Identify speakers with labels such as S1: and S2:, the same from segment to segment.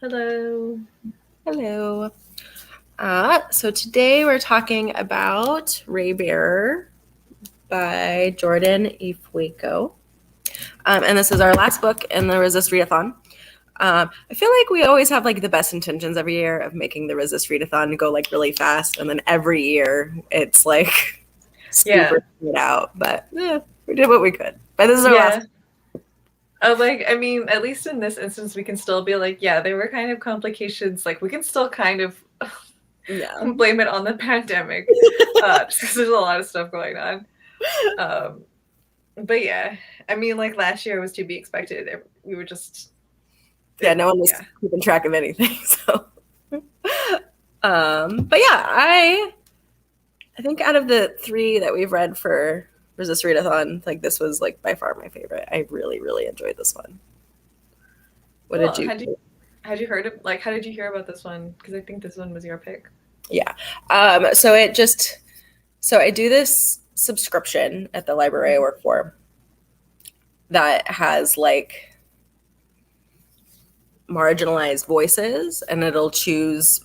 S1: Hello.
S2: Hello. So today we're talking about Raybearer by Jordan E. Fueco. And this is our last book in the Resist Readathon. I feel like we always have like the best intentions every year of making the Resist Readathon go like really fast, and then every year it's like
S1: Yeah.
S2: super spread out. But we did what we could. But this is our last.
S1: Yeah. At least in this instance, we can still be like, yeah, there were kind of complications. Like, we can still kind of
S2: Yeah.
S1: blame it on the pandemic, just because there's a lot of stuff going on. Um, but yeah, like last year was to be expected. We were just,
S2: Yeah, no one was
S1: yeah.
S2: keeping track of anything. So, but yeah, I think out of the three that we've read for Resist Readathon, like this was like by far my favorite. I really, really enjoyed this one. What did
S1: Cool.
S2: you?
S1: Had you heard of like how did you hear about this one? Because I think this one was your pick.
S2: Yeah. So I do this subscription at the library I
S1: Mhm.
S2: work for that has like marginalized voices, and it'll choose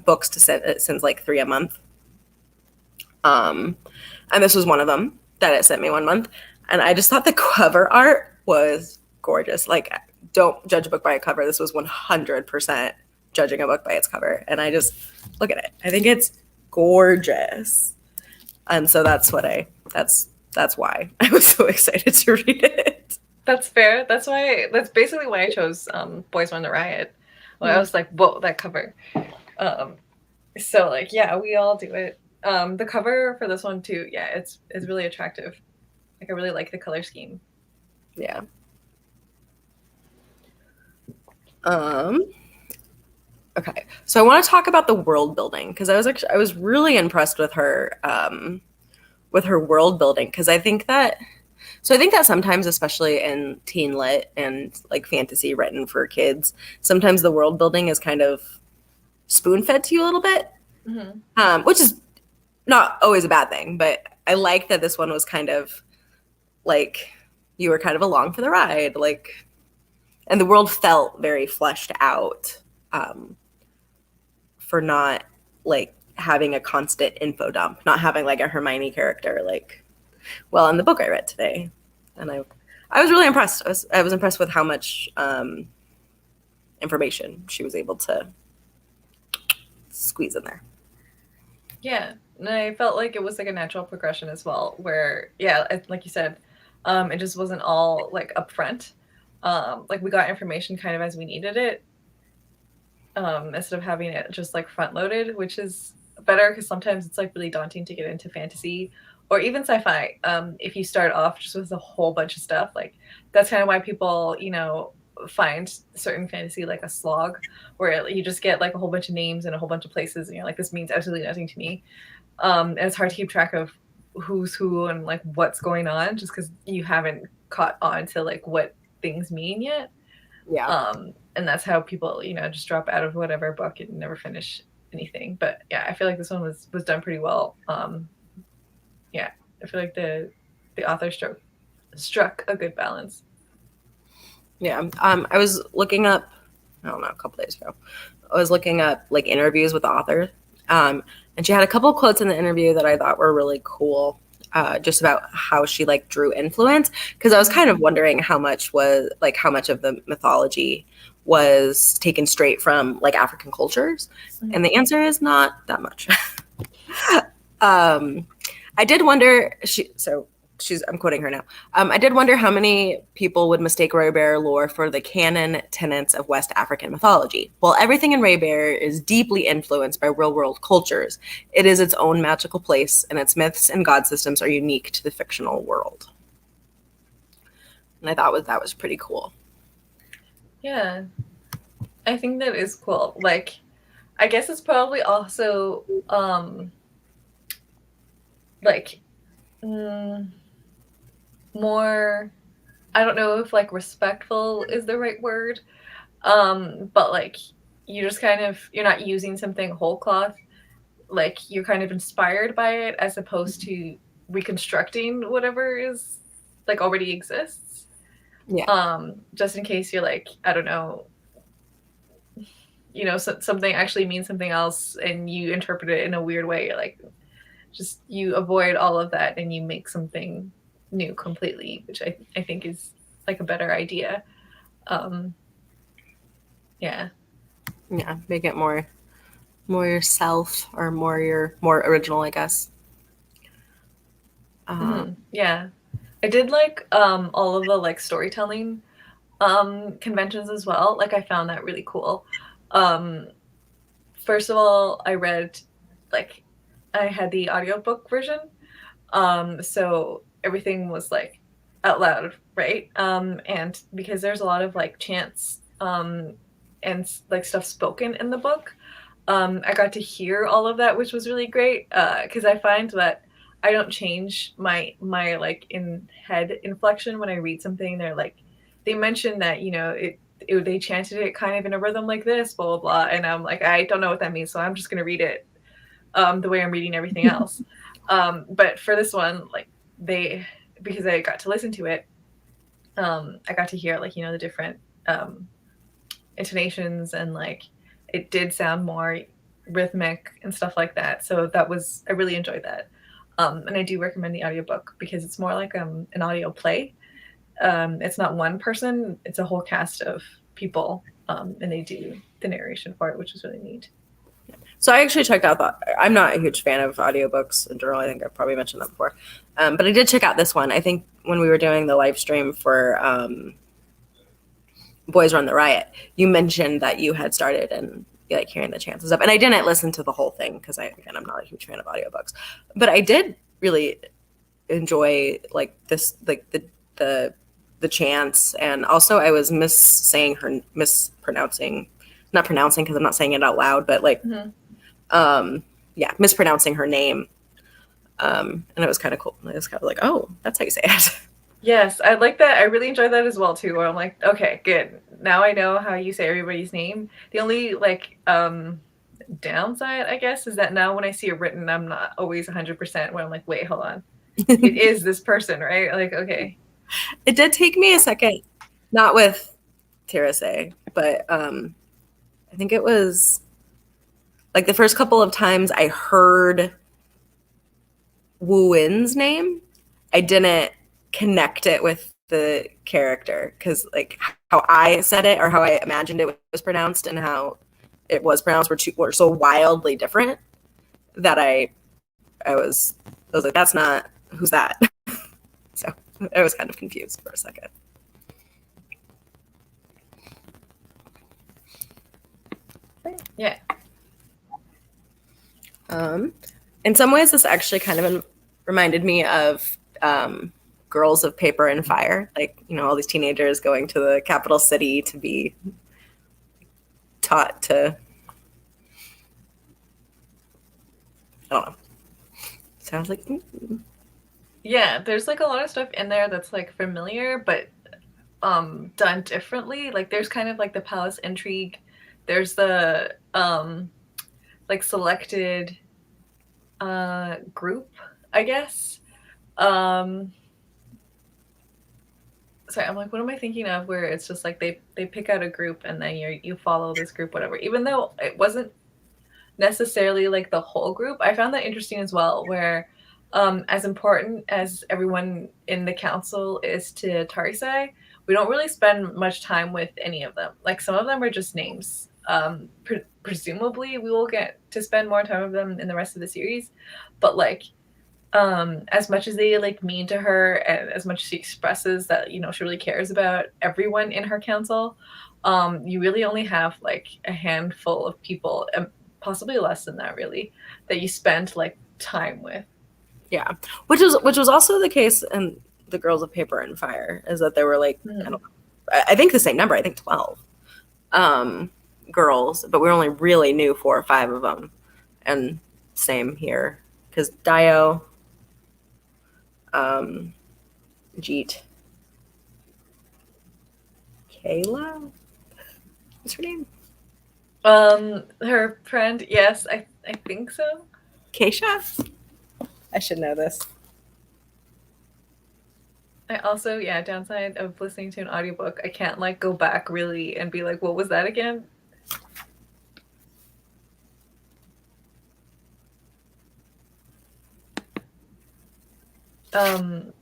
S2: books to send. It sends like three a month. Um, and this was one of them that it sent me one month. And I just thought the cover art was gorgeous. Like, don't judge a book by a cover. This was 100% judging a book by its cover. And I just look at it. I think it's gorgeous. And so that's why I was so excited to read it.
S1: That's fair. That's basically why I chose Boys Run the Riot. Well, I was like, whoa, that cover. Um, So like yeah, we all do it. The cover for this one too, yeah, it's really attractive. Like I really like the color scheme.
S2: Yeah. Um okay. So I want to talk about the world building because I was really impressed with her world building because I think that sometimes, especially in teen lit and like fantasy written for kids, sometimes the world building is kind of spoon fed to you a little bit,
S1: Mm-hmm.
S2: which is not always a bad thing. But I like that this one was kind of like you were kind of along for the ride, like, and the world felt very fleshed out um, for not like having a constant info dump, not having like a Hermione character like well in the book I read today, and I was really impressed. I was impressed with how much information she was able to squeeze in there.
S1: Yeah, and I felt like it was like a natural progression as well, where yeah, like you said, it just wasn't all like upfront. Like we got information kind of as we needed it, instead of having it just like front loaded, which is better because sometimes it's like really daunting to get into fantasy or even sci-fi. If you start off just with a whole bunch of stuff, like that's kind of why people, find certain fantasy like a slog, where you just get like a whole bunch of names and a whole bunch of places, and you're like, this means absolutely nothing to me. And it's hard to keep track of who's who and like what's going on just because you haven't caught on to like what things mean yet.
S2: Yeah.
S1: And that's how people, just drop out of whatever book and never finish anything. But yeah, I feel like this one was done pretty well. Yeah, I feel like the author struck a good balance.
S2: Yeah. I was looking up, I don't know, a couple days ago. I was looking up like interviews with the author. And she had a couple quotes in the interview that I thought were really cool. Just about how she like drew influence, because I was kind of wondering how much of the mythology was taken straight from like African cultures, and
S1: Mm-hmm.
S2: the answer is not that much. um, I did wonder. I'm quoting her now. I did wonder how many people would mistake Raybearer lore for the canon tenets of West African mythology. While everything in Raybearer is deeply influenced by real world cultures, it is its own magical place, and its myths and god systems are unique to the fictional world. And I thought that was pretty cool.
S1: Yeah, I think that is cool. Like, I guess it's probably also like mm, more. I don't know if like respectful is the right word, but like you're not using something whole cloth, like you're kind of inspired by it as opposed to reconstructing whatever is like already exists,
S2: Yeah.
S1: just in case you're like, I don't know, something actually means something else and you interpret it in a weird way, like just you avoid all of that and you make something new completely, which I think is like a better idea. um yeah.
S2: Yeah, make it more yourself or more original, I guess.
S1: Yeah, I did like all of the like storytelling conventions as well. Like I found that really cool. um First of all, I read, like, I had the audiobook version. So everything was like out loud, right? And because there's a lot of like chants and like stuff spoken in the book, I got to hear all of that, which was really great. Because I find that I don't change my like in head inflection when I read something. They're like, they mentioned that they chanted it kind of in a rhythm like this, blah blah blah, and I'm like, I don't know what that means, so I'm just gonna read it the way I'm reading everything else. But for this one, like they, because I got to listen to it, I got to hear like the different um, intonations, and like it did sound more rhythmic and stuff like that. So that was, I really enjoyed that. And I do recommend the audiobook because it's more like an audio play. It's not one person; it's a whole cast of people, and they do the narration for it, which is really neat.
S2: So I actually checked out I'm not a huge fan of audiobooks in general. I think I've probably mentioned that before. But I did check out this one. I think when we were doing the live stream for Boys Run the Riot, you mentioned that you had started and like hearing the chances up. And I didn't listen to the whole thing because I'm not a huge fan of audiobooks. But I did really enjoy like this, like the chants, and also I was mispronouncing, not pronouncing because I'm not saying it out loud, but like yeah, mispronouncing her name. And it was kind of cool. I was kind of like, oh, that's how you say it.
S1: Yes, I like that. I really enjoyed that as well too. Where I'm like, okay, good. Now I know how you say everybody's name. The only like downside, I guess, is that now when I see it written, I'm not always 100% when I'm like, wait, hold on. It is this person, right? Like, okay.
S2: It did take me a second, not with Terase, but I think it was like the first couple of times I heard Wu Win's name, I didn't connect it with the character because like how I said it or how I imagined it was pronounced and how it was pronounced were so wildly different that I was like, that's not, who's that? So I was kind of confused for a second.
S1: Yeah.
S2: In some ways, this actually kind of reminded me of Girls of Paper and Fire. Like, all these teenagers going to the capital city to be taught to, I don't know. So I was like,
S1: Yeah, there's like a lot of stuff in there that's like familiar, but done differently. Like there's kind of like the palace intrigue. There's the like selected group, I guess. Um Sorry, I'm like, what am I thinking of? Where it's just like they pick out a group and then you follow this group, whatever. Even though it wasn't necessarily like the whole group, I found that interesting as well. Where, as important as everyone in the council is to Tarisai, we don't really spend much time with any of them. Like some of them are just names. Presumably, we will get to spend more time with them in the rest of the series, but like as much as they like mean to her and as much as she expresses that she really cares about everyone in her council, you really only have like a handful of people, and possibly less than that really, that you spend like time with.
S2: yeah, which was also the case in the Girls of Paper and Fire, is that there were like, I don't know, I think the same number, I think 12 girls, but we only really knew 4 or 5 of them. And same here, because Dio, Jeet, Kayla, what's her name?
S1: Her friend, yes, I think so.
S2: Keisha? I should know this.
S1: I also, yeah, downside of listening to an audiobook, I can't like go back really and be like, what was that again? Um,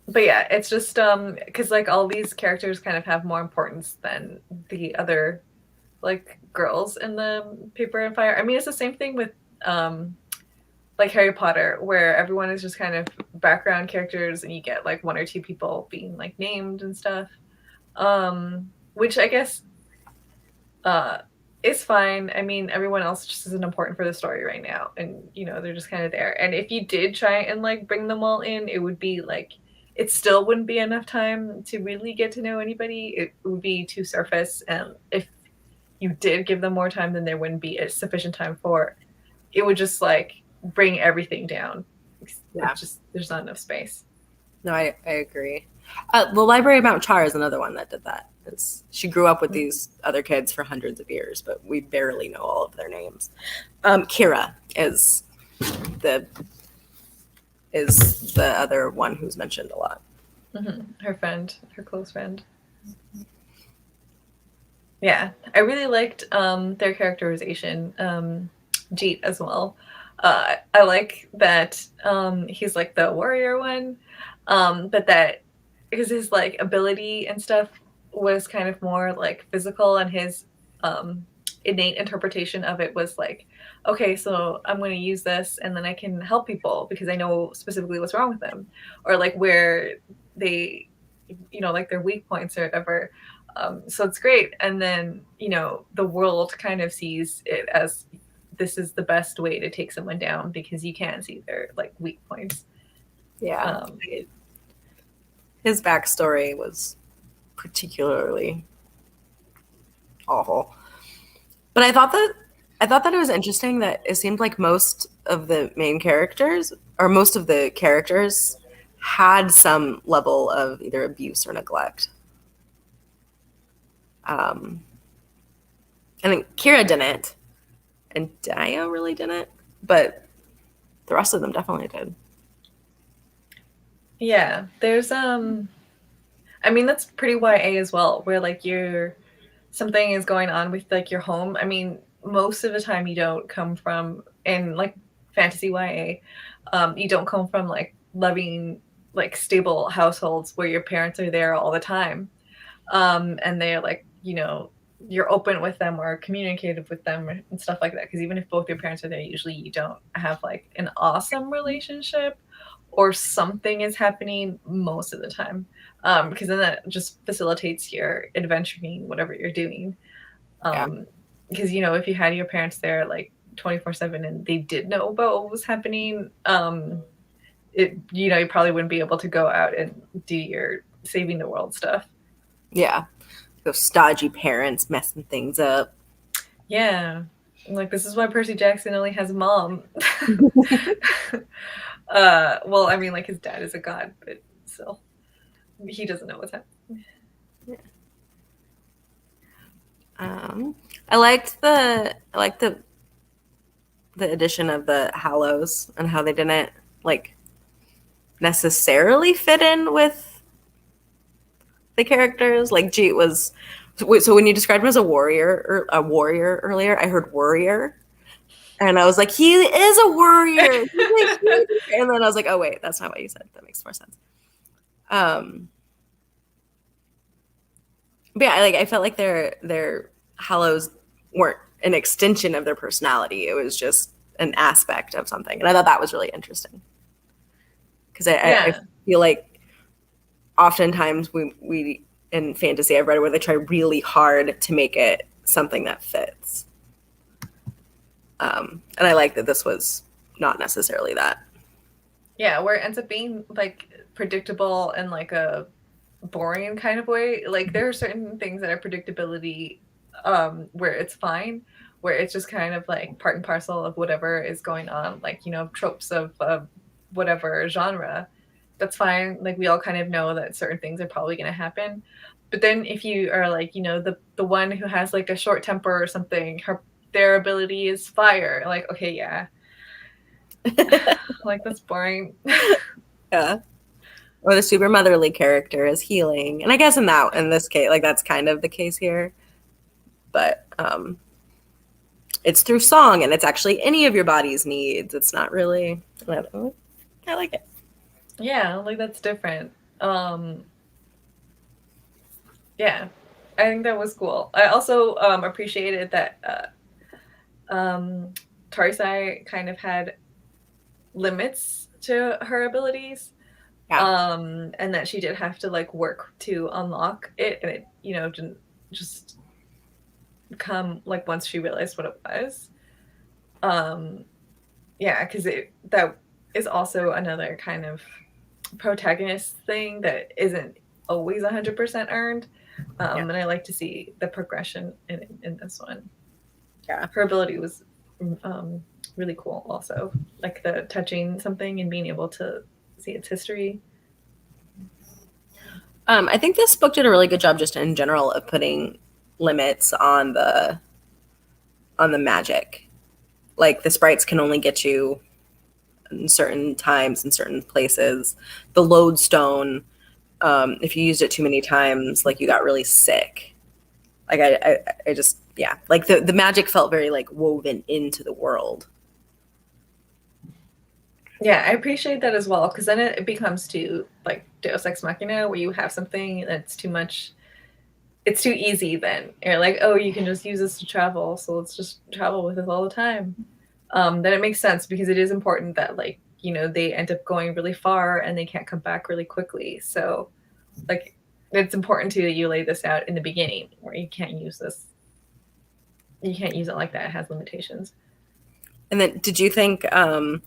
S1: but yeah, it's just because like all these characters kind of have more importance than the other like girls in the Paper and Fire. I mean, it's the same thing with um like Harry Potter, where everyone is just kind of background characters, and you get like one or two people being like named and stuff. Which I guess uh is fine. I mean, everyone else just isn't important for the story right now, and you know they're just kind of there. And if you did try and like bring them all in, it would be like it still wouldn't be enough time to really get to know anybody. It would be too surface, and if you did give them more time, then there wouldn't be a sufficient time for it. Would just like bring everything down.
S2: Yeah.
S1: It's just there's not enough space.
S2: No, I agree. The Library of Mount Char is another one that did that. She grew up with these other kids for hundreds of years, but we barely know all of their names. Kira the is the other one who's mentioned a lot.
S1: Mm-hmm. Her friend, her close friend. Yeah, I really liked their characterization, Jeet as well. I like that he's like the warrior one, but that because his like ability and stuff was kind of more like physical, and his um, innate interpretation of it was like, okay, so I'm going to use this, and then I can help people because I know specifically what's wrong with them, or like where they, you know, like their weak points or whatever. So it's great. And then, you know, the world kind of sees it as this is the best way to take someone down because you can see their like weak points.
S2: Yeah.
S1: Um,
S2: His backstory was particularly awful. But I thought that it was interesting that it seemed like most of the main characters or most of the characters had some level of either abuse or neglect. Um, I think Kira didn't, and Dio really didn't, but the rest of them definitely did.
S1: yeah, there's I mean that's pretty YA as well, where like you're something is going on with like your home. I mean, most of the time you don't come from in like fantasy YA, you don't come from like loving like stable households where your parents are there all the time. And they're like, you know, you're open with them or communicative with them and stuff like that. Because even if both your parents are there, usually you don't have like an awesome relationship or something is happening most of the time. Because then that just facilitates your adventuring, whatever you're doing.
S2: Yeah.
S1: Because, you know, if you had your parents there like 24/7 and they did know about what was happening, it, you know, you probably wouldn't be able to go out and do your saving the world stuff.
S2: Yeah. Those stodgy parents messing things up.
S1: Yeah. Like this is why Percy Jackson only has a mom. Well, I mean like his dad is a god, but still he doesn't know what's happening.
S2: Um, I liked the addition of the Hallows and how they didn't like necessarily fit in with the characters. Like Jeet was so when you described him as a warrior earlier, I heard warrior. And I was like, he is a warrior. And then I was like, oh wait, that's not what you said. That makes more sense. But yeah, I felt like their Hallows weren't an extension of their personality. It was just an aspect of something. And I thought that was really interesting. Because I
S1: Yeah.
S2: feel like oftentimes we in fantasy I've read where they try really hard to make it something that fits. And I like that this was not necessarily that.
S1: Yeah, where it ends up being like predictable and like a boring kind of way. Like there are certain things that are predictability where it's fine, where it's just kind of like part and parcel of whatever is going on, like, you know, tropes of whatever genre. That's fine. Like we all kind of know that certain things are probably going to happen. But then if you are like, you know, the one who has like a short temper or something, their ability is fire. Like, okay, yeah. Like that's boring.
S2: Yeah. Or the super motherly character is healing. And I guess in this case, like that's kind of the case here. But it's through song and it's actually any of your body's needs. It's not really I like it.
S1: Yeah, like that's different. Yeah, I think that was cool. I also appreciated that Tarsai kind of had limits to her abilities,
S2: Yeah.
S1: and that she did have to like work to unlock it, and it didn't just come like once she realized what it was. Um, yeah, because it that is also another kind of protagonist thing that isn't always 100% earned.
S2: Yeah.
S1: And I like to see the progression in this one.
S2: Yeah.
S1: Her ability was um, really cool, also, like the touching something and being able to see its history.
S2: I think this book did a really good job just in general of putting limits on the magic. Like the sprites can only get you in certain times in certain places. The lodestone, if you used it too many times, like you got really sick. Like I just yeah, like the magic felt very like woven into the world.
S1: Yeah, I appreciate that as well, because then it becomes too like Deus Ex Machina, where you have something that's too much. It's too easy. Then you're like, oh, you can just use this to travel, so let's just travel with it all the time. Then it makes sense because it is important that like they end up going really far and they can't come back really quickly. So like it's important too that you lay this out in the beginning where you can't use this. You can't use it like that. It has limitations.
S2: And then did you think of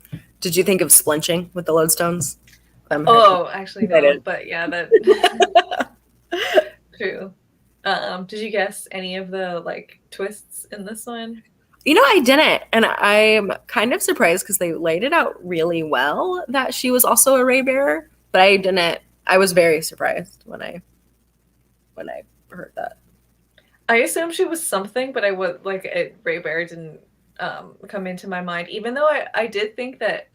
S2: splinching with the lodestones? I'm
S1: Oh, actually no,
S2: excited.
S1: but yeah, that true. Did you guess any of the like twists in this one?
S2: You know, I didn't, and I'm kind of surprised because they laid it out really well that she was also a Raybearer, but I didn't. I was very surprised when I heard that.
S1: I assumed she was something, but I would like it. Raybearer didn't come into my mind, even though I did think that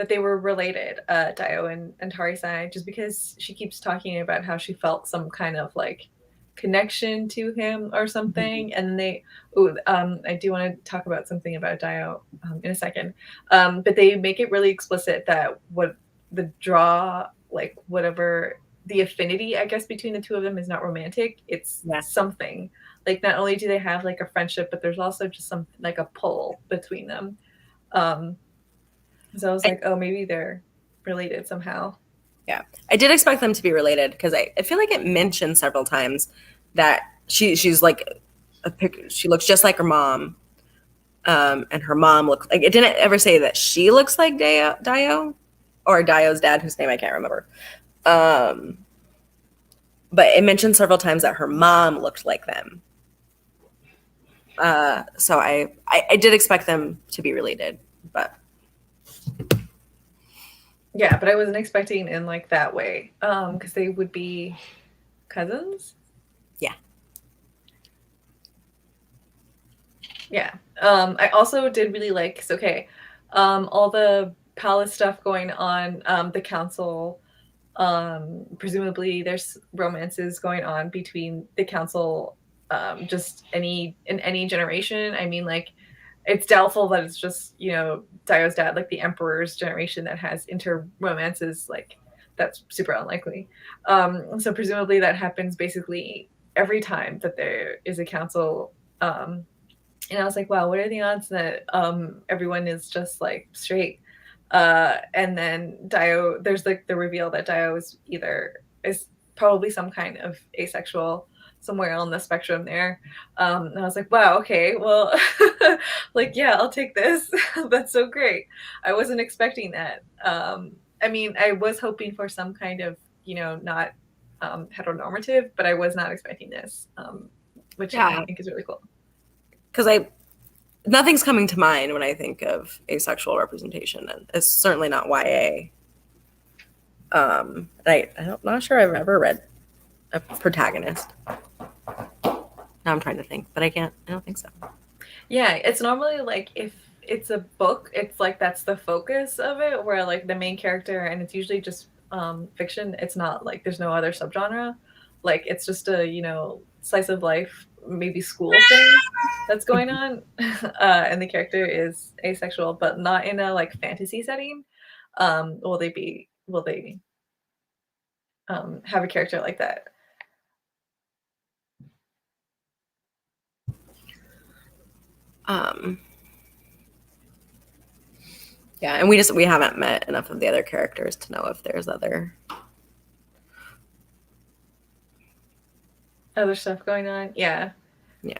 S1: they were related, Dio and Tarisai, just because she keeps talking about how she felt some kind of like connection to him or something. And then I do want to talk about something about Dio in a second. But they make it really explicit that what the draw, like whatever the affinity, I guess, between the two of them is not romantic. It's
S2: Yeah,
S1: something. Like not only do they have like a friendship, but there's also just some like a pull between them. Um, so I was
S2: I,
S1: like, oh, maybe they're related somehow.
S2: yeah. I did expect them to be related because I feel like it mentioned several times that she's like she looks just like her mom, and her mom looks like it didn't ever say that she looks like Dio or Dio's dad, whose name I can't remember. Um, but it mentioned several times that her mom looked like them. So I did expect them to be related, but
S1: Yeah, but I wasn't expecting in like that way. Because they would be cousins.
S2: yeah,
S1: Yeah. I also did really like okay, all the palace stuff going on, the council. Presumably there's romances going on between the council, just any generation. I mean, like it's doubtful that it's just Dio's dad, like the emperor's generation, that has inter romances. Like that's super unlikely. So presumably that happens basically every time that there is a council. And I was like, wow, what are the odds that everyone is just like straight? And then Dio, there's like the reveal that Dio is probably some kind of asexual somewhere on the spectrum there. And I was like, wow, okay, well, like, yeah, I'll take this. That's so great. I wasn't expecting that. I mean, I was hoping for some kind of, not heteronormative, but I was not expecting this, which I
S2: yeah.
S1: think is really cool.
S2: Because I nothing's coming to mind when I think of asexual representation, and it's certainly not YA. I'm not sure I've ever read a protagonist. Now I'm trying to think, but I can't. I don't think so.
S1: Yeah, it's normally like if it's a book, it's like that's the focus of it, where like the main character, and it's usually just fiction. It's not like there's no other subgenre. Like it's just a, slice of life, maybe school thing that's going on. And the character is asexual, but not in a like fantasy setting. will they have a character like that?
S2: Um, yeah, and we haven't met enough of the other characters to know if there's
S1: Other stuff going on? Yeah.
S2: yeah.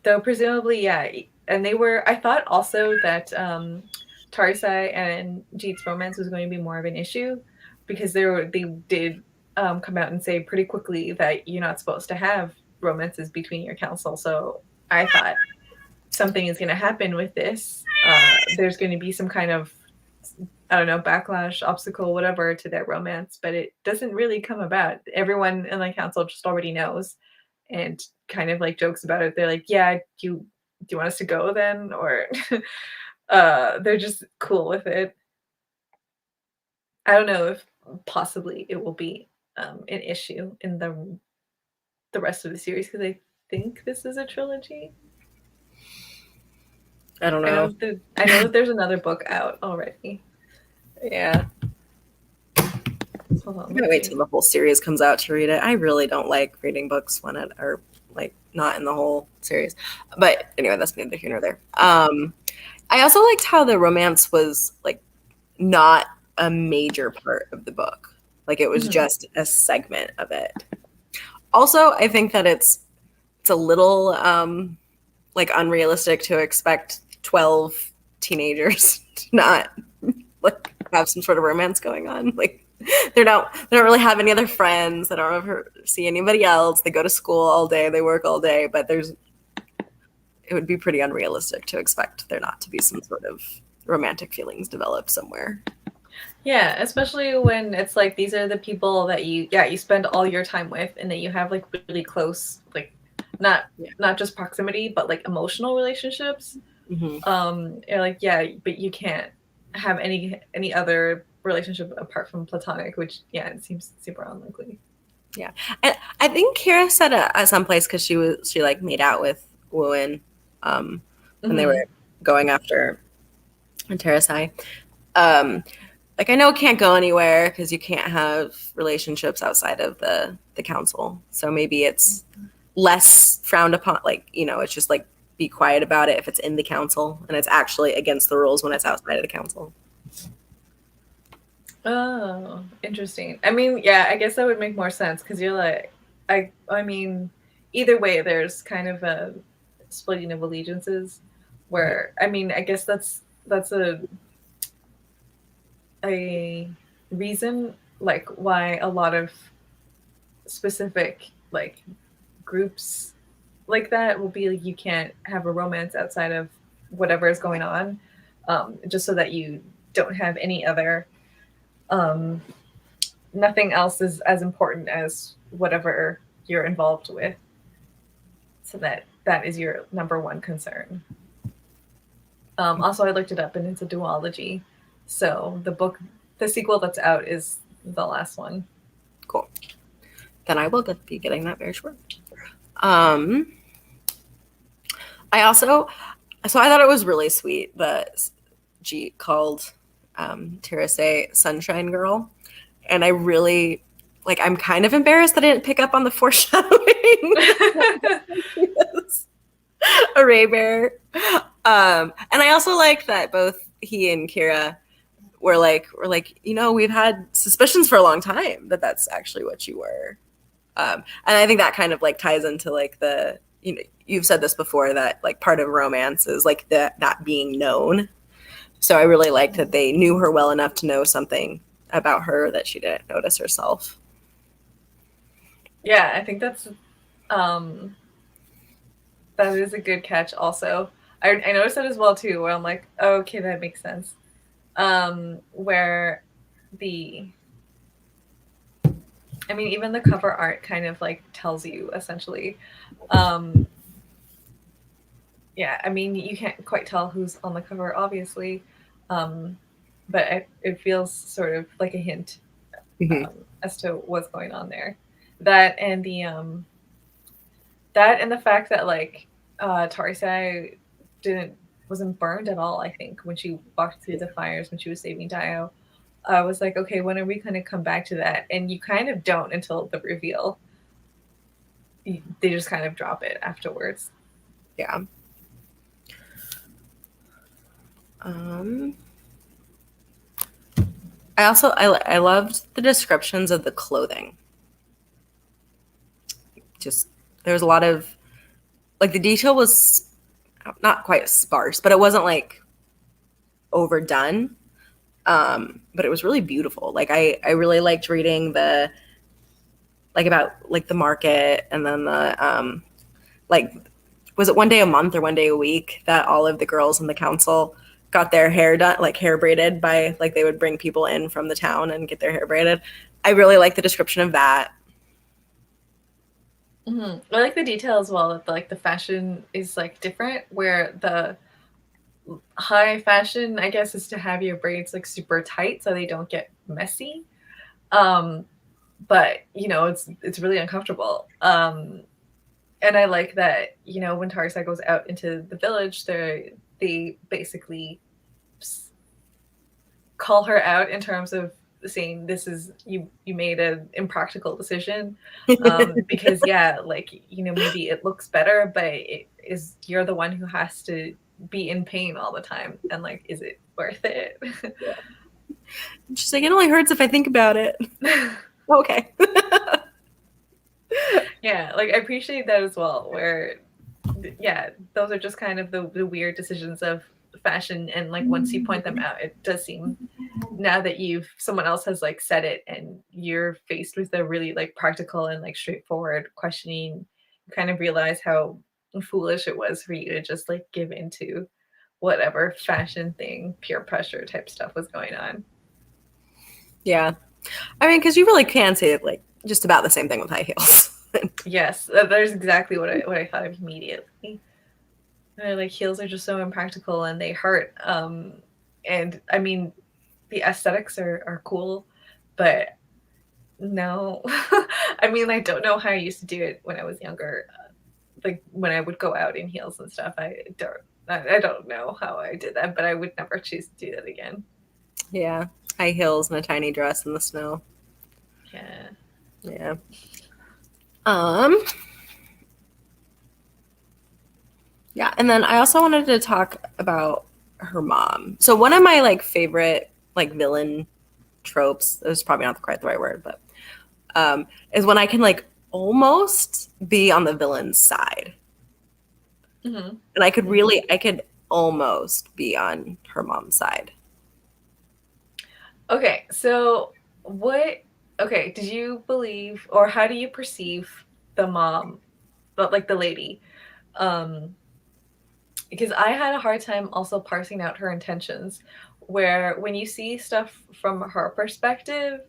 S1: Though presumably, yeah. And they were, I thought also that Tarsai and Jeet's romance was going to be more of an issue because they did come out and say pretty quickly that you're not supposed to have romances between your council. So I thought something is going to happen with this. There's going to be some kind of, I don't know, backlash, obstacle, whatever to their romance, but it doesn't really come about. Everyone in the council just already knows and kind of like jokes about it. They're like, "Yeah, do you want us to go then?" Or they're just cool with it. I don't know if possibly it will be an issue in the rest of the series because I think this is a trilogy.
S2: I don't know.
S1: I know that there's another book out already.
S2: Yeah.
S1: Hold on,
S2: I'm gonna
S1: let's
S2: wait
S1: see.
S2: till the whole series comes out to read it. I really don't like reading books when it are like not in the whole series. But anyway, that's neither here nor there. I also liked how the romance was like not a major part of the book. Like it was
S1: Mhm.
S2: just a segment of it. Also, I think that it's a little like unrealistic to expect 12 teenagers to not like have some sort of romance going on. Like they don't really have any other friends. They don't ever see anybody else. They go to school all day. They work all day. But it would be pretty unrealistic to expect there not to be some sort of romantic feelings developed somewhere.
S1: Yeah, especially when it's like these are the people that you spend all your time with and that you have like really close like not
S2: Yeah.
S1: not just proximity but like emotional relationships.
S2: Mm-hmm.
S1: You're like, yeah, but you can't have any other relationship apart from platonic, which yeah, it seems super unlikely.
S2: Yeah, and I think Kira said at some place because she like made out with Wooin um, when they
S1: Hmm.
S2: were going after Terrasai. Um, like I know it can't go anywhere because you can't have relationships outside of the council. So maybe it's less frowned upon. Like it's just like be quiet about it if it's in the council, and it's actually against the rules when it's outside of the council.
S1: Oh, interesting. I mean, yeah, I guess that would make more sense because you're like, I mean, either way, there's kind of a splitting of allegiances. Where I mean, I guess that's a reason like why a lot of specific like groups like that will be like you can't have a romance outside of whatever is going on, just so that you don't have any other um, nothing else is as important as whatever you're involved with, so that is your number one concern. Also, I looked it up and it's a duology, so the sequel that's out is the last one.
S2: Cool. Then I will be getting that very short. Um, I also, so I thought it was really sweet that G called Terrace Sunshine Girl. And I really, like, I'm kind of embarrassed that I didn't pick up on the foreshadowing. A Raybearer. And I also like that both he and Kira were like, we've had suspicions for a long time that that's actually what you were. And I think that kind of like ties into like you've said this before that like part of romance is like that being known. So I really liked that they knew her well enough to know something about her that she didn't notice herself.
S1: Yeah, I think um that is a good catch also. I noticed that as well too, where I'm like, oh, okay, that makes sense. Where the I mean, even the cover art kind of like tells you essentially. Um, yeah, I mean, you can't quite tell who's on the cover, obviously, um, but it feels sort of like a hint
S2: Mm-hmm.
S1: as to what's going on there. That and that and the fact that like didn't wasn't burned at all. I think when she walked through the fires when she was saving Dio. I was like, okay, when are we going to come back to that? And you kind of don't until the reveal. They just kind of drop it afterwards.
S2: Yeah. Um, I loved the descriptions of the clothing. Just there was a lot of like the detail was not quite sparse, but it wasn't like overdone. But it was really beautiful. Like I really liked reading the like about like the market and then the like was it one day a month or one day a week that all of the girls in the council got their hair done like hair braided by like they would bring people in from the town and get their hair braided. I really like the description of that.
S1: Mm-hmm. I like the detail as well that like the fashion is like different, where the high fashion, I guess, is to have your braids like super tight so they don't get messy. Um, but you know, it's really uncomfortable. And I like that, you know, when Tarsa goes out into the village, they basically call her out in terms of saying this is you made an impractical decision, because yeah, like, you know, maybe it looks better, but it is you're the one who has to be in pain all the time, and like, is it worth it?
S2: She's like, it only hurts if I think about it. Okay.
S1: Yeah, like I appreciate that as well, where yeah, those are just kind of the weird decisions of fashion, and like once you point them out, it does seem, now that you've someone else has like said it and you're faced with a really like practical and like straightforward questioning, you kind of realize how foolish it was for you to just like give into whatever fashion thing, peer pressure type stuff was going on.
S2: Yeah. I mean, because you really can say it like just about the same thing with high heels.
S1: Yes, there's exactly what I thought of immediately. Like heels are just so impractical and they hurt. And I mean, the aesthetics are cool, but no. I mean, I don't know how I used to do it when I was younger. Like when I would go out in heels and stuff. I don't know how I did that, but I would never choose to do that again.
S2: Yeah. High heels and a tiny dress in the snow.
S1: Yeah.
S2: Yeah. Um, yeah, and then I also wanted to talk about her mom. So one of my like favorite like villain tropes, this is probably not quite the right word, but is when I can like almost be on the villain's side.
S1: Mm-hmm.
S2: And I could almost be on her mom's side.
S1: Okay, so what? Okay, did you believe, or how do you perceive the mom, but like the lady? Um, because I had a hard time also parsing out her intentions. Where when you see stuff from her perspective,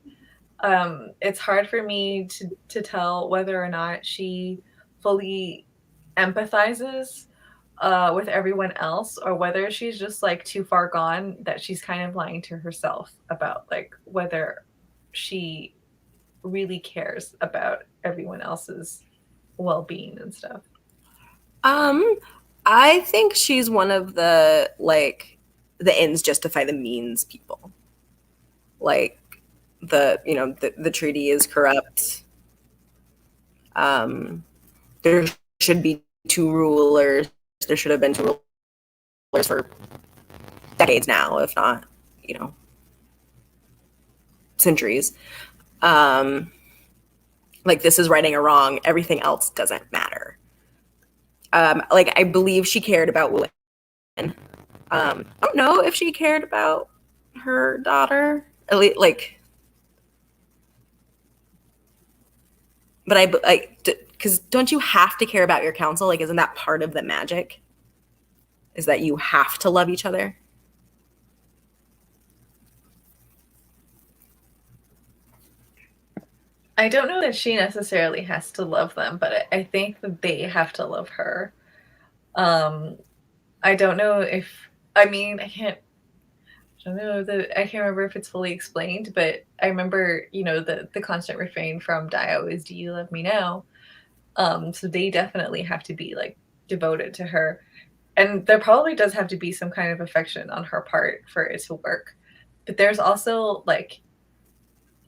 S1: it's hard for me to tell whether or not she fully empathizes with everyone else, or whether she's just like too far gone that she's kind of lying to herself about like whether she really cares about everyone else's well-being and stuff.
S2: Um, I think she's one of the like the ends justify the means people. Like the treaty is corrupt. Um, there should be two rulers. There should have been two rulers for decades now, if not, you know, centuries. Um, like this is righting a wrong. Everything else doesn't matter. Like I believe she cared about women. I don't know if she cared about her daughter. At least, like, but because don't you have to care about your council? Like, isn't that part of the magic? Is that you have to love each other?
S1: I don't know that she necessarily has to love them, but I think that they have to love her. um I don't know if, I mean, I don't know that I can't remember if it's fully explained, but I remember, you know, the constant refrain from Dio is "Do you love me now?" So they definitely have to be like devoted to her, and there probably does have to be some kind of affection on her part for it to work, but there's also like,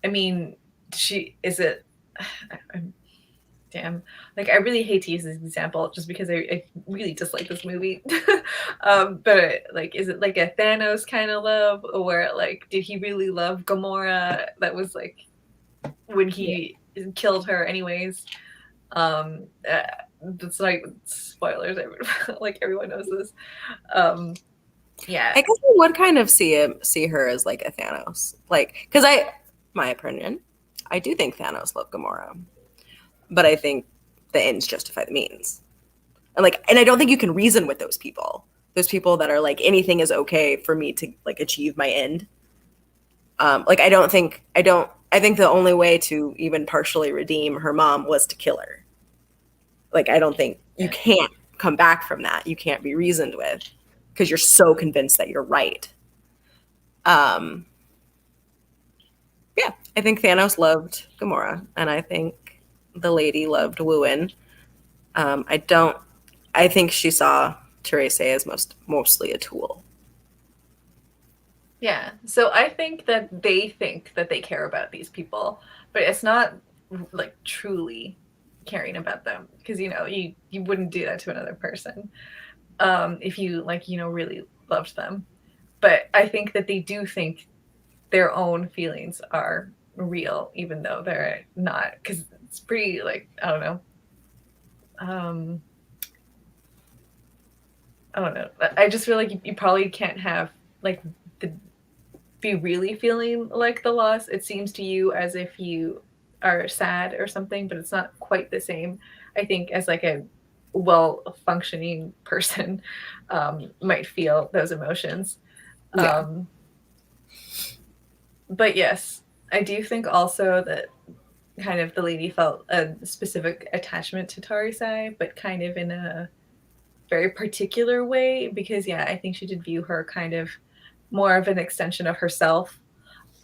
S1: I mean, she is it. I'm damn. Like I really hate to use this example just because I really dislike this movie. But like, is it like a Thanos kind of love, or like, did he really love Gamora? That was like when
S2: Yeah.
S1: he killed her, anyways. Uh, it's like spoilers. Like everyone knows this. Um, yeah,
S2: I guess I would kind of see her as like a Thanos, like because my opinion, I do think Thanos loved Gamora, but I think the ends justify the means, and I don't think you can reason with those people. Those people that are like anything is okay for me to like achieve my end. Like I think the only way to even partially redeem her mom was to kill her. Like I don't think you
S1: yeah,
S2: can't come back from that. You can't be reasoned with because you're so convinced that you're right. Um, yeah, I think Thanos loved Gamora, and I think the lady loved Wooin. I don't. I think she saw Therese as mostly a tool.
S1: yeah. So I think that they care about these people, but it's not like truly caring about them, because you wouldn't do that to another person if you like really loved them. But I think that they do think their own feelings are real, even though they're not, because it's pretty like I don't know. Um, I don't know. I just feel like you probably can't have like the be really feeling like the loss. It seems to you as if you are sad or something, but it's not quite the same. I think as like a well functioning person might feel those emotions.
S2: Yeah,
S1: Um, but yes, I do think also that kind of the lady felt a specific attachment to Tarisai, but kind of in a very particular way, because yeah, I think she did view her kind of more of an extension of herself.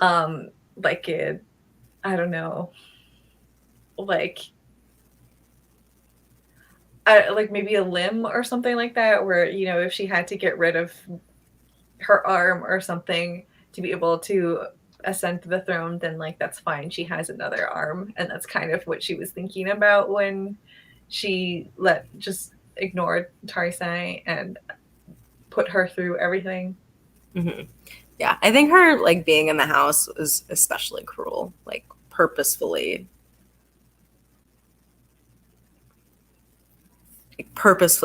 S1: Um, like a, I don't know, like like maybe a limb or something like that, where if she had to get rid of her arm or something to be able to ascend to the throne, then like that's fine. She has another arm, and that's kind of what she was thinking about when she just ignored Tarisai and put her through everything.
S2: hmm yeah. I think her like being in the house was especially cruel, like purposefully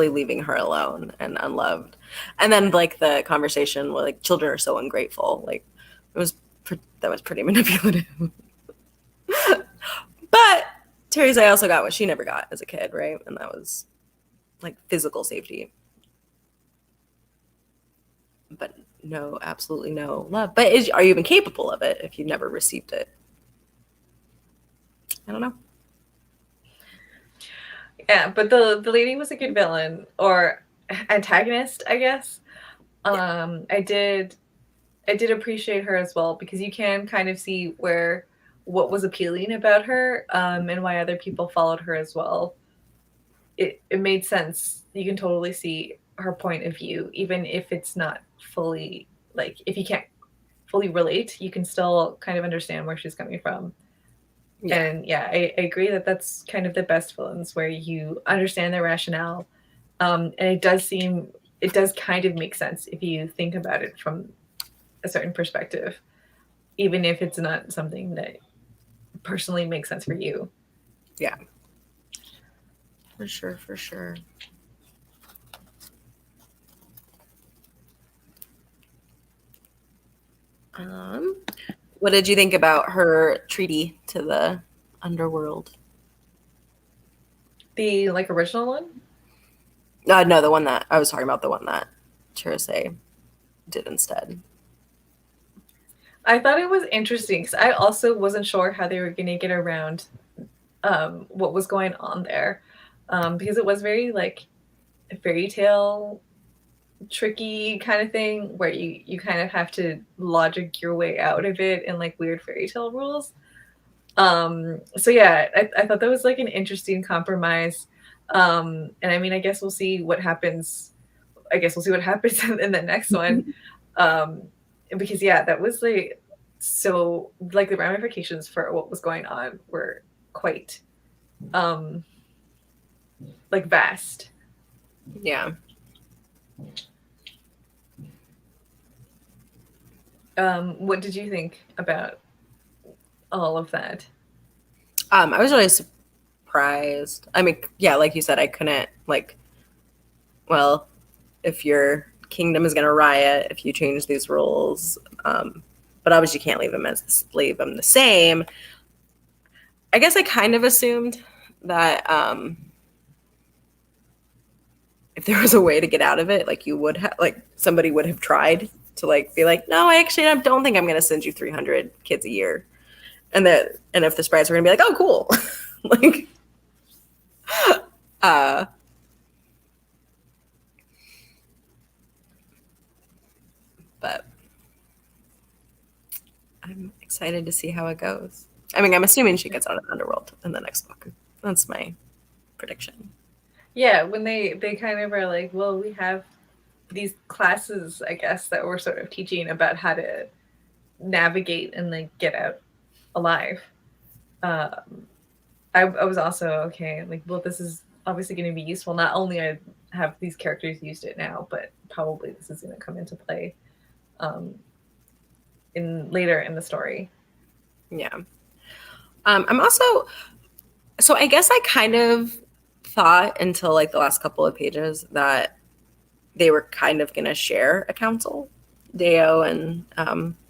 S2: leaving her alone and unloved. And then like the conversation where like children are so ungrateful, like it was that was pretty manipulative. But Terry's I also got what she never got as a kid, right? And that was like physical safety, but no, absolutely no love. But are you even capable of it if you've never received it? I don't know.
S1: Yeah, but the lady was a good villain or antagonist, I guess.
S2: Yeah,
S1: I did appreciate her as well, because you can kind of see where what was appealing about her, and why other people followed her as well. It made sense. You can totally see her point of view, even if it's not fully like if you can't fully relate, you can still kind of understand where she's coming from.
S2: yeah,
S1: And yeah, I agree that that's kind of the best villains, where you understand their rationale. And it does kind of make sense if you think about it from a certain perspective, even if it's not something that personally makes sense for you.
S2: yeah, for sure, for sure. Um, what did you think about her treaty to the underworld?
S1: The like original one,
S2: No, the one that I was talking about, the one that Therese did instead.
S1: I thought it was interesting because I also wasn't sure how they were going to get around what was going on there, because it was very like a fairy tale tricky kind of thing, where you kind of have to logic your way out of it in like weird fairy tale rules. So yeah, I thought that was like an interesting compromise. And I mean, I guess we'll see what happens. I guess we'll see what happens in the next one. Um, because yeah, that was like so like the ramifications for what was going on were quite um like vast.
S2: Yeah.
S1: What did you think about all of that?
S2: I was really surprised. I mean, yeah, like you said, I couldn't like, well, if your kingdom is going to riot if you change these rules, but obviously you can't leave them the same. I guess I kind of assumed that if there was a way to get out of it, like you would have, like somebody would have tried to like be like, no, I actually don't think I'm going to send you 300 kids a year, and if the sprites were going to be like, oh, cool, like, uh, but I'm excited to see how it goes. I mean, I'm assuming she gets out of the underworld in the next book. That's my prediction.
S1: Yeah, when they kind of are like, well, we have these classes, I guess, that were sort of teaching about how to navigate and like get out alive. Um, I was also okay. Like, well, this is obviously going to be useful. Not only I have these characters used it now, but probably this is going to come into play um, in later in the story.
S2: Yeah. I'm also, so I guess I kind of thought until like the last couple of pages that they were kind of going to share a council, Deo and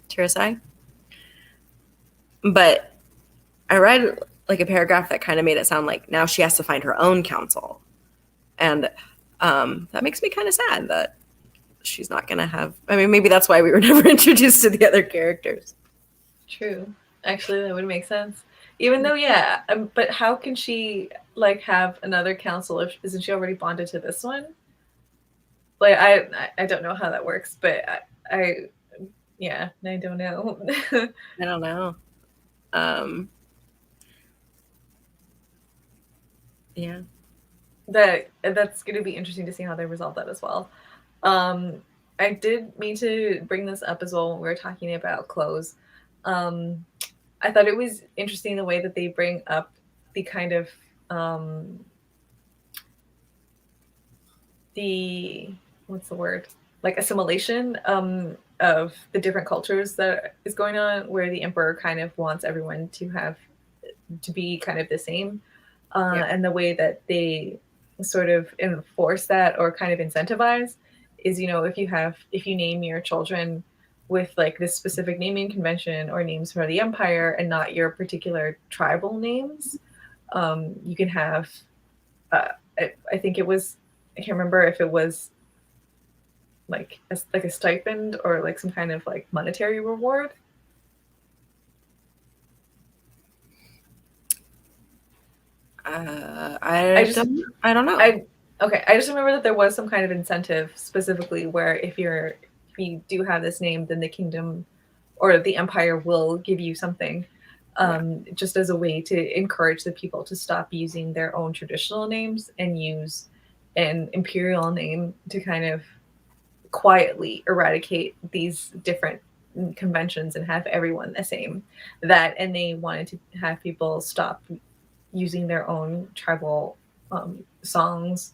S2: Tirasai. But I read like a paragraph that kind of made it sound like now she has to find her own council. And that makes me kind of sad that she's not going to have. I mean, maybe that's why we were never introduced to the other characters.
S1: True. Actually, that would make sense. Even though, yeah, but how can she like have another council if isn't she already bonded to this one? Like, I don't know how that works, but I yeah, I don't know.
S2: I don't know. Um, yeah.
S1: That's going to be interesting to see how they resolve that as well. Um, I did mean to bring this up as well when we were talking about clothes. Um, I thought it was interesting the way that they bring up the kind of um, the what's the word like assimilation of the different cultures that is going on, where the emperor kind of wants everyone to have to be kind of the same,
S2: Yeah.
S1: and the way that they sort of enforce that or kind of incentivize is, you know, if you name your children with like this specific naming convention or names for the empire and not your particular tribal names, you can have uh, I think it was, I can't remember if it was like a stipend or like some kind of like monetary reward. I just
S2: I don't know.
S1: I okay, I just remember that there was some kind of incentive specifically where if you do have this name, then the kingdom or the empire will give you something,
S2: Yeah.
S1: just as a way to encourage the people to stop using their own traditional names and use an imperial name to kind of quietly eradicate these different conventions and have everyone the same. That and they wanted to have people stop using their own tribal songs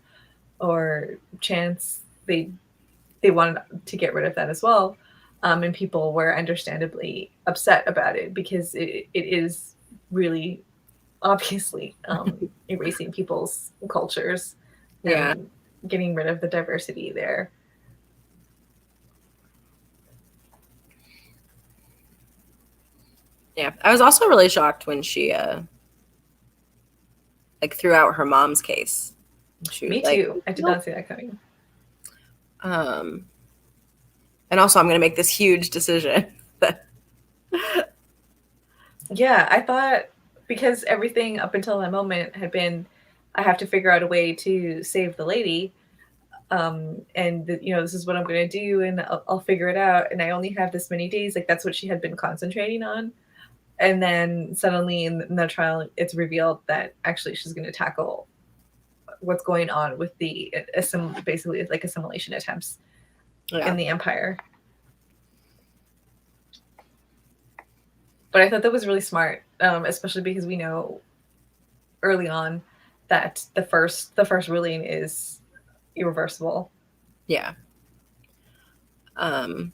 S1: or chants. They wanted to get rid of that as well, and people were understandably upset about it because it is really obviously erasing people's cultures
S2: Yeah.
S1: and getting rid of the diversity there.
S2: Yeah. I was also really shocked when she like threw out her mom's case. She was
S1: Me
S2: like,
S1: too. I did
S2: nope.
S1: not see that coming.
S2: Um, and also I'm going to make this huge decision.
S1: Yeah, I thought because everything up until that moment had been, I have to figure out a way to save the lady, and you know this is what I'm going to do, and I'll figure it out, and I only have this many days. Like that's what she had been concentrating on, and then suddenly in the trial, it's revealed that actually she's going to tackle what's going on with the basically like assimilation attempts in
S2: Yeah.
S1: the empire. But I thought that was really smart, especially because we know early on that the first ruling is irreversible.
S2: Yeah. Um,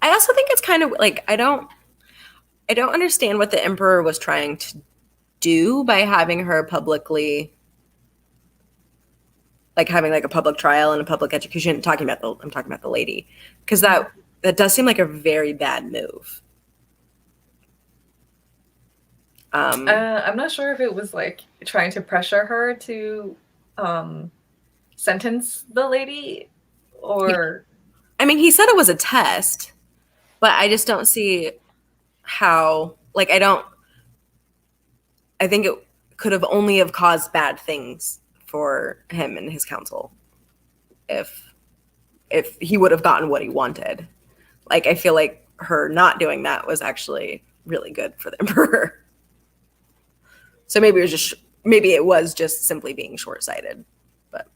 S2: I also think it's kind of like I don't understand what the emperor was trying to do by having her publicly, like having like a public trial and a public execution. I'm talking about the lady, because
S1: Mhm.
S2: that does seem like a very bad move.
S1: I'm not sure if it was like trying to pressure her to um, sentence the lady, or
S2: I mean, he said it was a test, but I just don't see how. Like, I don't. I think it could have only have caused bad things for him and his council if he would have gotten what he wanted. Like, I feel like her not doing that was actually really good for the emperor. So maybe it was just simply being short sighted. But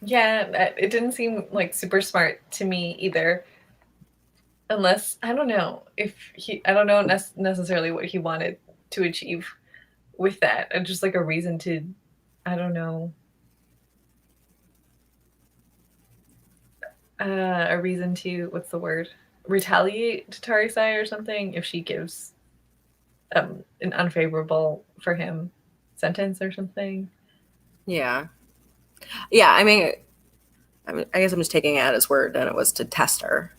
S1: yeah, it didn't seem like super smart to me either. Unless I don't know if he, I don't know necessarily what he wanted to achieve with that, and just like a reason to, I don't know, a reason to what's the word, retaliate to Tarisai or something if she gives an unfavorable for him sentence or something.
S2: yeah, yeah. I guess I'm just taking it at his word, and it was to test her.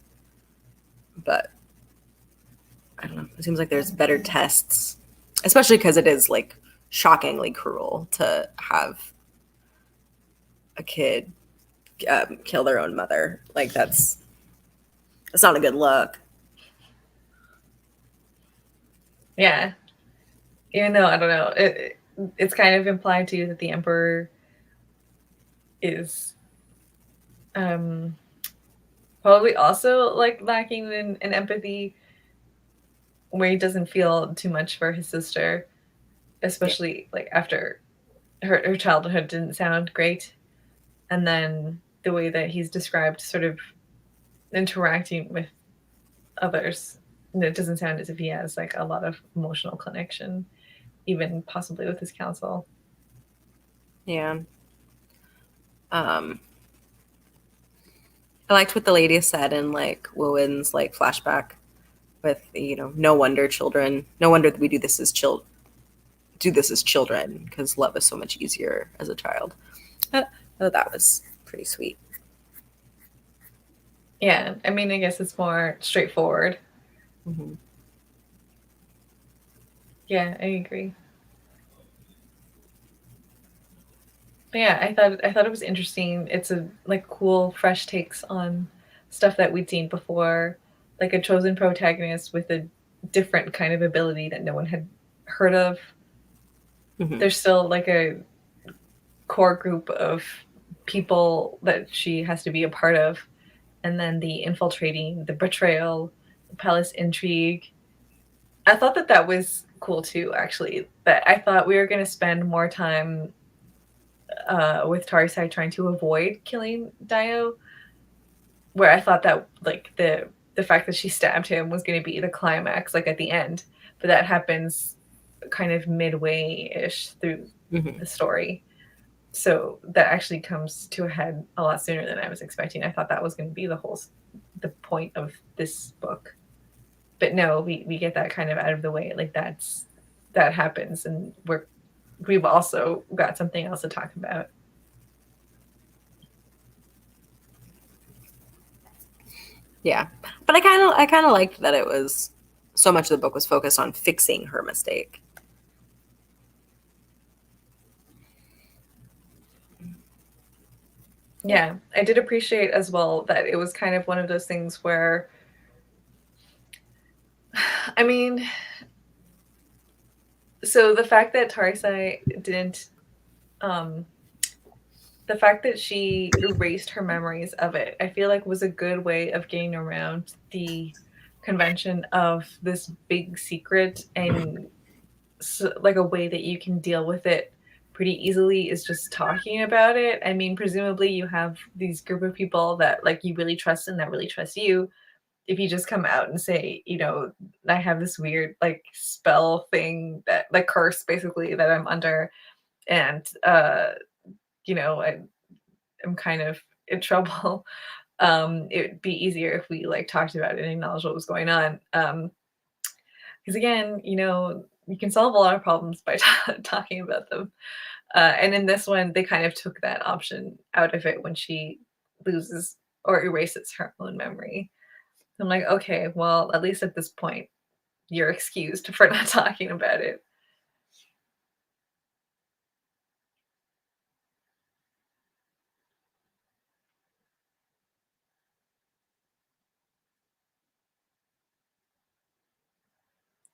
S2: But I don't know. It seems like there's better tests, especially because it is like shockingly cruel to have a kid kill their own mother. Like that's not a good look.
S1: Yeah, even though I don't know, it's kind of implied too that the emperor is um probably also like lacking in empathy, where he doesn't feel too much for his sister,
S2: Yeah,
S1: especially like after her childhood didn't sound great, and then the way that he's described sort of interacting with others, and it doesn't sound as if he has like a lot of emotional connection, even possibly with his counsel.
S2: yeah. Um, I liked what the lady said in like Willowin's like flashback with no wonder we do this as children because love is so much easier as a child. I thought that was pretty sweet.
S1: Yeah, I mean, I guess it's more straightforward.
S2: Mm-hmm.
S1: Yeah, I agree. But yeah, I thought it was interesting. It's a like cool, fresh takes on stuff that we'd seen before, like a chosen protagonist with a different kind of ability that no one had heard of.
S2: Mm-hmm.
S1: There's still like a core group of people that she has to be a part of, and then the infiltrating, the betrayal, the palace intrigue. I thought that that was cool too, actually. But I thought we were going to spend more time with Tarisai trying to avoid killing Dio, where I thought that like the fact that she stabbed him was going to be the climax, like at the end, but that happens kind of midway ish through
S2: Mm-hmm.
S1: the story. So that actually comes to a head a lot sooner than I was expecting. I thought that was going to be the point of this book, but no, we get that kind of out of the way. Like that happens, and we've also got something else to talk about.
S2: Yeah, but I kind of liked that it was so much of the book was focused on fixing her mistake. Yeah.
S1: Yeah, I did appreciate as well that it was kind of one of those things where, I mean, so the fact that Tarisai didn't, um, the fact that she erased her memories of it, I feel like was a good way of getting around the convention of this big secret, and so, like a way that you can deal with it pretty easily is just talking about it. I mean, presumably you have these group of people that like you really trust and that really trust you. if you just come out and say, I have this weird like spell thing that like curse basically that I'm under, and I am kind of in trouble. It would be easier if we like talked about it and acknowledged what was going on. Because again, you can solve a lot of problems by talking about them. And in this one, they kind of took that option out of it when she loses or erases her own memory. I'm like, okay, well, at least at this point, you're excused for not talking about it.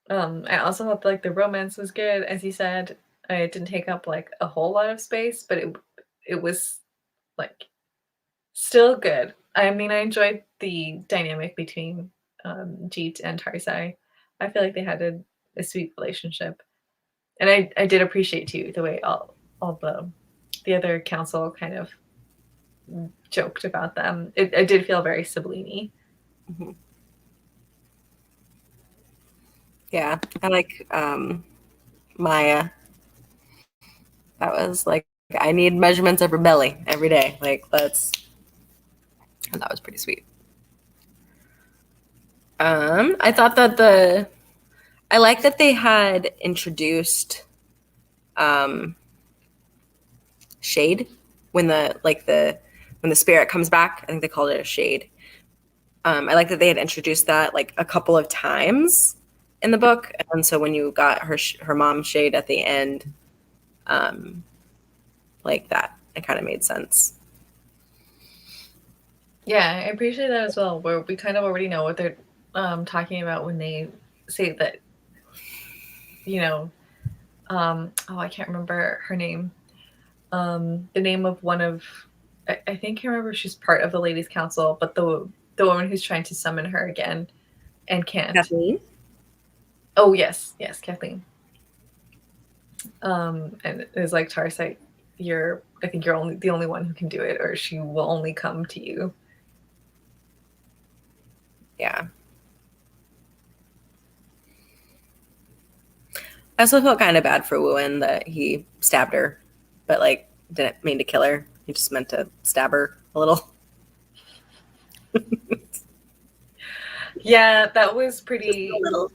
S1: I also thought like the romance was good, as you said. It didn't take up like a whole lot of space, but it was like still good. I mean, I enjoyed the dynamic between Jeet and Tarsai. I feel like they had a sweet relationship, and I did appreciate too the way all the other council kind of joked about them. It did feel very Sibylline.
S2: Mm-hmm. Yeah, I like Maya. That was like, I need measurements of her belly every day. Like, and that was pretty sweet. I thought that I like that they had introduced um, shade when when the spirit comes back. I think they called it a shade. I like that they had introduced that like a couple of times in the book, and so when you got her mom shade at the end, um, like that, it kind of made sense.
S1: Yeah, I appreciate that as well. Where we kind of already know what they're talking about when they say that, oh, I can't remember her name. The name of one of, I think I remember she's part of the ladies' council, but the woman who's trying to summon her again and can't.
S2: Kathleen?
S1: Oh yes, Kathleen. And it's like Tarsite, I think you're only the only one who can do it, or she will only come to you.
S2: Yeah. I also felt kind of bad for Wooen that he stabbed her, but like didn't mean to kill her. He just meant to stab her a little.
S1: Yeah, that was
S2: Just a little.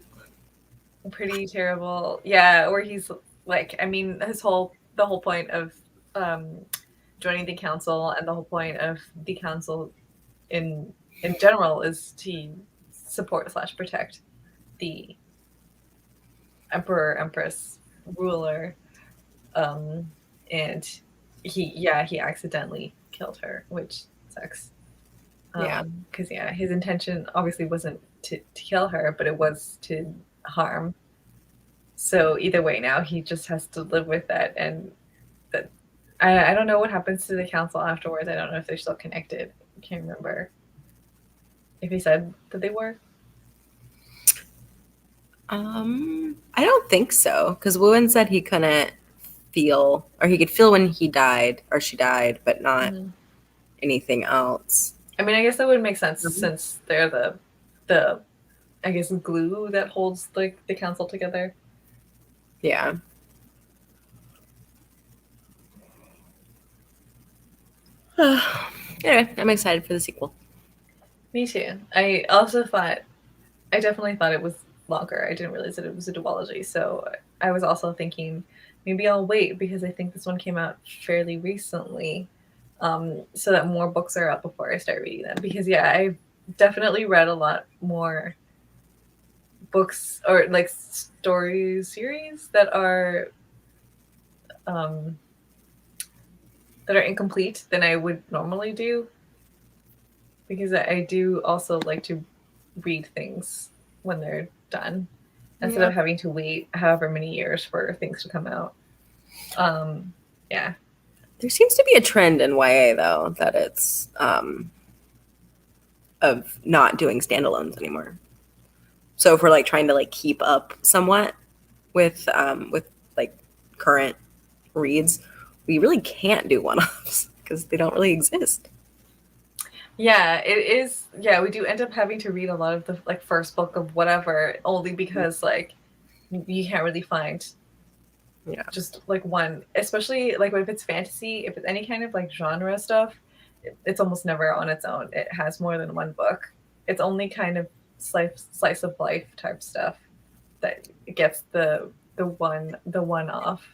S1: pretty terrible. Yeah, where he's like, I mean, the whole point of joining the council and the whole point of the council in general is to support slash protect the emperor, empress, ruler, and he accidentally killed her, which sucks.
S2: Yeah.
S1: Because his intention obviously wasn't to kill her, but it was to harm. So either way, now he just has to live with that, and that I don't know what happens to the council afterwards. I don't know if they're still connected. I can't remember if he said that they were.
S2: I don't think so, because Wooen said he couldn't feel, or he could feel when he died or she died, but not
S1: Mm-hmm.
S2: anything else.
S1: I mean, I guess that would make sense
S2: Mm-hmm.
S1: since they're the I guess glue that holds like the council together.
S2: Yeah. Anyway, I'm excited for the sequel.
S1: Me too. I definitely thought it was longer. I didn't realize that it was a duology. So I was also thinking maybe I'll wait because I think this one came out fairly recently, so that more books are out before I start reading them. Because I've definitely read a lot more books or like story series um, that are incomplete than I would normally do. Because I do also like to read things when they're done instead
S2: Yeah.
S1: of having to wait however many years for things to come out. Yeah.
S2: There seems to be a trend in YA though that it's of not doing standalones anymore. So if we're like trying to like keep up somewhat with like current reads, we really can't do one-offs because they don't really exist.
S1: Yeah, it is. Yeah, we do end up having to read a lot of the like first book of whatever, only because like you can't really find
S2: Yeah.
S1: just like one, especially like if it's fantasy, if it's any kind of like genre stuff, it's almost never on its own. It has more than one book. It's only kind of slice of life type stuff that gets the one off,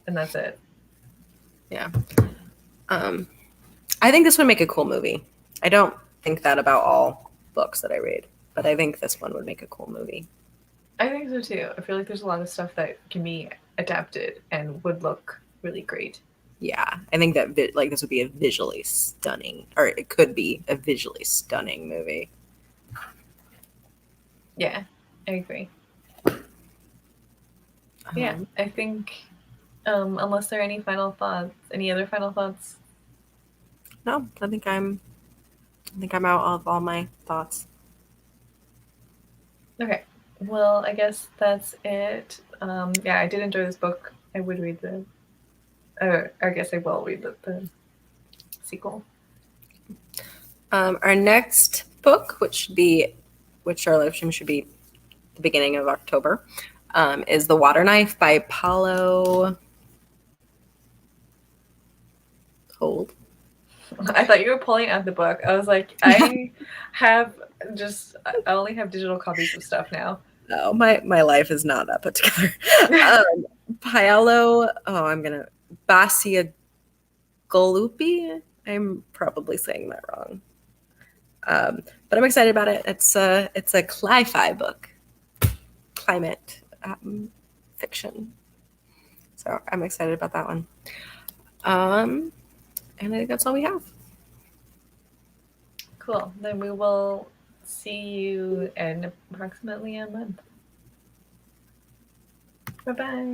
S1: and that's it.
S2: Yeah. Um, I think this would make a cool movie. I don't think that about all books that I read, but I think this one would make a cool movie.
S1: I think so too. I feel like there's a lot of stuff that can be adapted and would look really great.
S2: Yeah, I think that like this would be a visually stunning, or it could be a visually stunning movie.
S1: Yeah, I agree. Yeah,
S2: Um,
S1: I think unless there are any final thoughts, any other final thoughts?
S2: no, I think I'm out of all my thoughts.
S1: Okay. Well, I guess that's it. Yeah, I did enjoy this book. I would read I guess I will read the sequel.
S2: Our next book, which our live stream should be the beginning of October, is The Water Knife by Paulo Cold.
S1: I thought you were pulling out the book. I was like, have I only have digital copies of stuff now.
S2: No, my life is not that put together. Paolo, oh, I'm gonna Basia Golupi. I'm probably saying that wrong. But I'm excited about it. It's a cli-fi book, climate fiction. So I'm excited about that one. And I think that's all we have.
S1: Cool. Then we will see you in approximately a month. Bye bye.